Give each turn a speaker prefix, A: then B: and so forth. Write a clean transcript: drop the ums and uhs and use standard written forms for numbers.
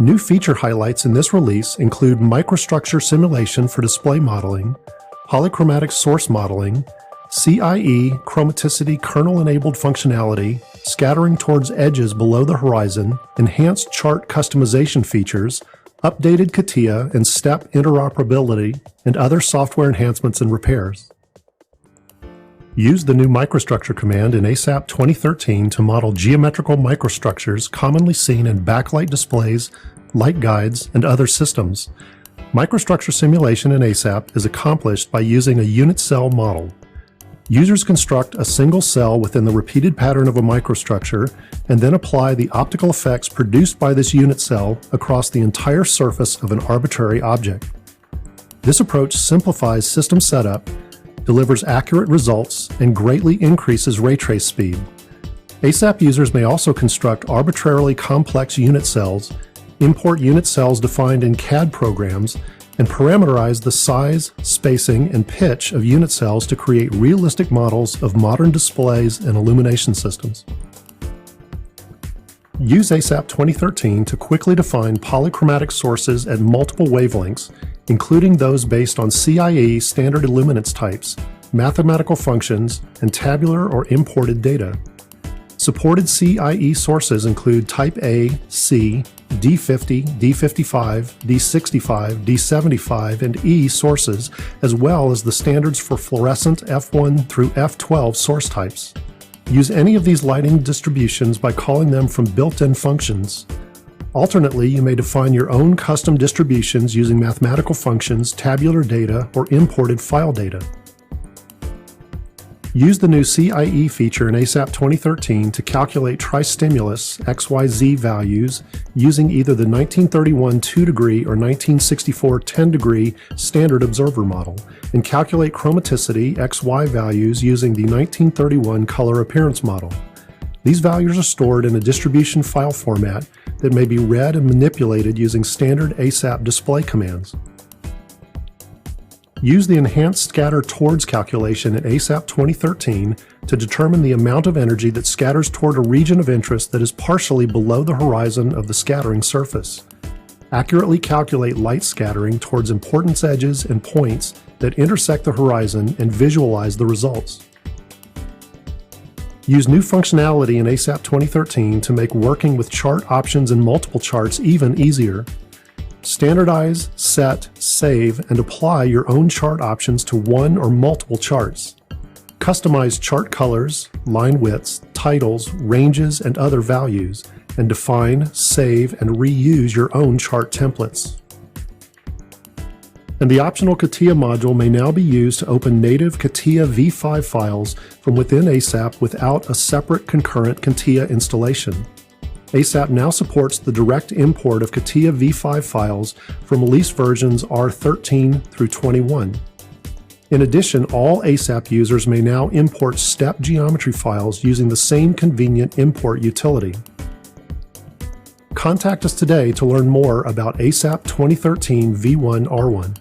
A: New feature highlights in this release include microstructure simulation for display modeling, polychromatic source modeling, CHROMATICITY kernel-enabled functionality, scattering towards edges below the horizon, enhanced chart customization features, updated CATIA and step interoperability, and other software enhancements and repairs. Use the new Microstructure command in ASAP 2013 to model geometrical microstructures commonly seen in backlight displays, light guides, and other systems. Microstructure simulation in ASAP is accomplished by using a unit cell model. Users construct a single cell within the repeated pattern of a microstructure and then apply the optical effects produced by this unit cell across the entire surface of an arbitrary object. This approach simplifies system setup, delivers accurate results, and greatly increases ray trace speed. ASAP users may also construct arbitrarily complex unit cells, import unit cells defined in CAD programs, and parameterize the size, spacing, and pitch of unit cells to create realistic models of modern displays and illumination systems. Use ASAP 2013 to quickly define polychromatic sources at multiple wavelengths, including those based on CIE standard illuminance types, mathematical functions, and tabular or imported data. Supported CIE sources include Type A, C, D50, D55, D65, D75, and E sources, as well as the standards for fluorescent F1 through F12 source types. Use any of these lighting distributions by calling them from built-in functions. Alternately, you may define your own custom distributions using mathematical functions, tabular data, or imported file data. Use the new CIE feature in ASAP 2013 to calculate tristimulus XYZ values using either the 1931 2-degree or 1964 10-degree standard observer model, and calculate chromaticity XY values using the 1931 color appearance model. These values are stored in a distribution file format that may be read and manipulated using standard ASAP display commands. Use the enhanced scatter towards calculation in ASAP 2013 to determine the amount of energy that scatters toward a region of interest that is partially below the horizon of the scattering surface. Accurately calculate light scattering towards importance edges and points that intersect the horizon and visualize the results. Use new functionality in ASAP 2013 to make working with chart options and multiple charts even easier. Standardize, set, save, and apply your own chart options to one or multiple charts. Customize chart colors, line widths, titles, ranges, and other values, and define, save, and reuse your own chart templates. And the optional CATIA module may now be used to open native CATIA V5 files from within ASAP without a separate concurrent CATIA installation. ASAP now supports the direct import of CATIA V5 files from release versions R13 through 21. In addition, all ASAP users may now import step geometry files using the same convenient import utility. Contact us today to learn more about ASAP 2013 V1R1.